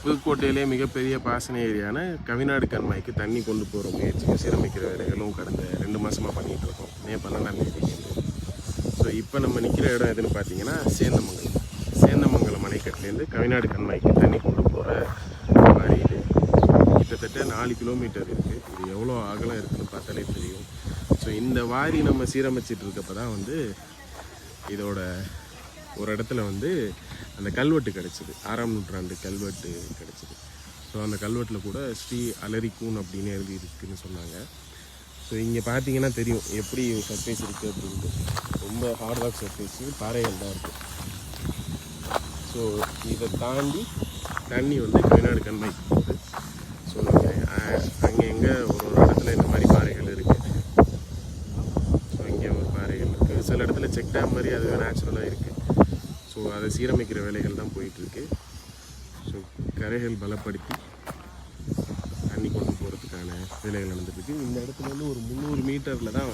புதுக்கோட்டையிலே மிகப்பெரிய பாசன ஏரியான கவிநாடு கண்மாய்க்கு தண்ணி கொண்டு போகிற முயற்சியை சீரமைக்கிற வேலைகளும் கடந்த 2 மாதமாக பண்ணிகிட்டு இருக்கோம். மே 12ஆம் தேதியிலேருந்து. ஸோ இப்போ நம்ம நிற்கிற இடம் எதுன்னு பார்த்தீங்கன்னா சேந்தமங்கலம் அணைக்கட்டுலேருந்து கவிநாடு கண்மாய்க்கு தண்ணி கொண்டு போகிற மாதிரி இது கிட்டத்தட்ட 4 கிலோமீட்டர் இருக்குது. இது எவ்வளோ அகலம் இருக்குதுன்னு பார்த்தாலே தெரியும். ஸோ இந்த வாரி நம்ம சீரமைச்சிட்டு இருக்கப்போ தான் இதோட ஒரு இடத்துல அந்த கல்வெட்டு கிடச்சிது. 6ஆம் நூற்றாண்டு கல்வெட்டு கிடச்சிது. ஸோ அந்த கல்வெட்டில் கூட ஸ்ரீ அலரிக்கூன் அப்படின்னு எழுதி இருக்குதுன்னு சொன்னாங்க. ஸோ இங்கே பார்த்தீங்கன்னா தெரியும் எப்படி சர்ஃபேஸ் இருக்குது அப்படின்ட்டு. ரொம்ப ஹார்ட் ராக் சர்ஃபேஸு, பாறைகள் தான் இருக்குது. ஸோ இதை தாண்டி தண்ணி கவிநாடு கண்மாய்க்கு போகுது. ஸோ அங்கே எங்கே ஒரு இடத்துல இந்த மாதிரி பாறைகள் இருக்குது. ஸோ இங்கே ஒரு பாறைகள் இருக்குது. சில இடத்துல செக் டேம் மாதிரி அது நேச்சுரலாக இருக்குது. ஸோ அதை சீரமைக்கிற வேலைகள் தான் போயிட்டுருக்கு. ஸோ கரைகள் பலப்படுத்தி தண்ணி கொண்டு போகிறதுக்கான வேலைகள் நடந்துட்டுருக்கு. இந்த இடத்துல ஒரு 300 மீட்டரில் தான்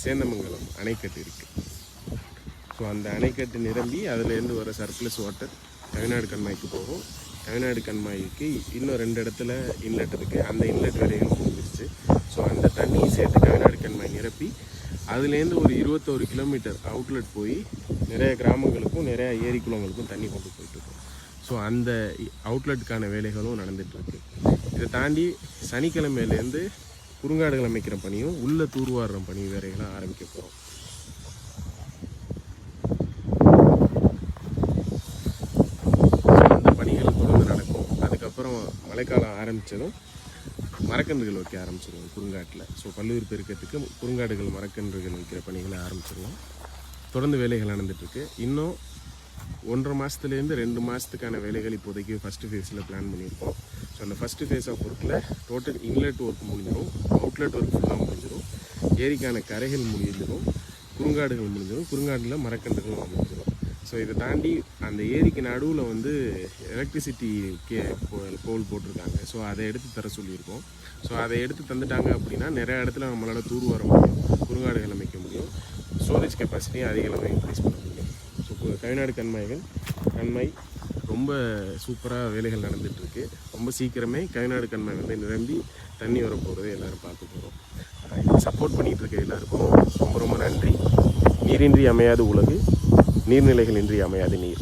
சேந்தமங்கலம் அணைக்கட்டு இருக்குது. ஸோ அந்த அணைக்கட்டு நிரம்பி அதுலேருந்து வர சர்ப்ளஸ் வாட்டர் கவிநாடு கண்மாய்க்கு போகும். கவிநாடு கண்மாய்க்கு இன்னும் 2 இடத்துல இன்லெட் இருக்குது. அந்த இன்லெட் வேலைகள் முடிஞ்சிருச்சு. ஸோ அந்த தண்ணியை சேர்த்து கவிநாடு கண்மாய் நிரப்பி அதுலேருந்து ஒரு 21 கிலோமீட்டர் அவுட்லெட் போய் நிறைய கிராமங்களுக்கும் நிறையா ஏரி குளங்களுக்கும் தண்ணி கொண்டு போயிட்டுருக்கோம். ஸோ அந்த அவுட்லெட்டுக்கான வேலைகளும் நடந்துகிட்ருக்கு. இதை தாண்டி சனிக்கிழமையிலேருந்து குறுங்காடுகள் அமைக்கிற பணியும் உள்ள தூர்வாடுற பணி வேலைகளும் ஆரம்பிக்க போகிறோம். அந்த பணிகள் தொடர்ந்து நடக்கும். அதுக்கப்புறம் மழைக்காலம் ஆரம்பித்ததும் மரக்கன்றுகள் வைக்க ஆரம்பிச்சிடுவோம் குறுங்காட்டில். ஸோ பல்லுயிர் பெருக்கத்துக்கு குறுங்காடுகள் மரக்கன்றுகள் வைக்கிற பணிகளை ஆரம்பிச்சிடுவோம். தொடர்ந்து வேலைகள் நடந்துகிட்ருக்கு. இன்னும் 1.5 மாதத்துலேருந்து 2 மாதத்துக்கான வேலைகள் இப்போதைக்கு ஃபஸ்ட்டு ஃபேஸில் பிளான் பண்ணியிருக்கோம். ஸோ அந்த ஃபஸ்ட்டு ஃபேஸ் ஆஃப் ஒர்க்கில் டோட்டல் இன்லெட் ஒர்க் முடிஞ்சிடும், அவுட்லெட் ஒர்க் ஃபுல்லாக முடிஞ்சிடும், ஏரிக்கான கரைகள் முடிஞ்சிடும், குறுங்காடுகள் முடிஞ்சிடும், குறுங்காட்டில் மரக்கன்றுகளும் முடிஞ்சிடும். ஸோ இதை தாண்டி அந்த ஏரிக்கு நடுவில் எலக்ட்ரிசிட்டி போல் போட்டிருக்காங்க. ஸோ அதை எடுத்து தர சொல்லியிருக்கோம். ஸோ அதை எடுத்து தந்துட்டாங்க அப்படின்னா நிறையா இடத்துல நம்மளால் தூர் வர முடியும், குறுங்காடுகள் அமைக்க முடியும், ஸ்டோரேஜ் கெப்பாசிட்டியும் அதிக அளவு இன்க்ரீஸ் பண்ண முடியும். ஸோ கவிநாடு கண்மாய் ரொம்ப சூப்பராக வேலைகள் நடந்துகிட்ருக்கு. ரொம்ப சீக்கிரமே கவிநாடு கண்மாய் நிரம்பி தண்ணி வரப்போகிறது எல்லோரும் பார்க்க போகிறோம். சப்போர்ட் பண்ணிகிட்டு இருக்க எல்லாருக்கும் ரொம்ப ரொம்ப நன்றி. நீரின்றி அமையாது உலகு, நீர்நிலைகள் இன்றி அமையாது நீர்.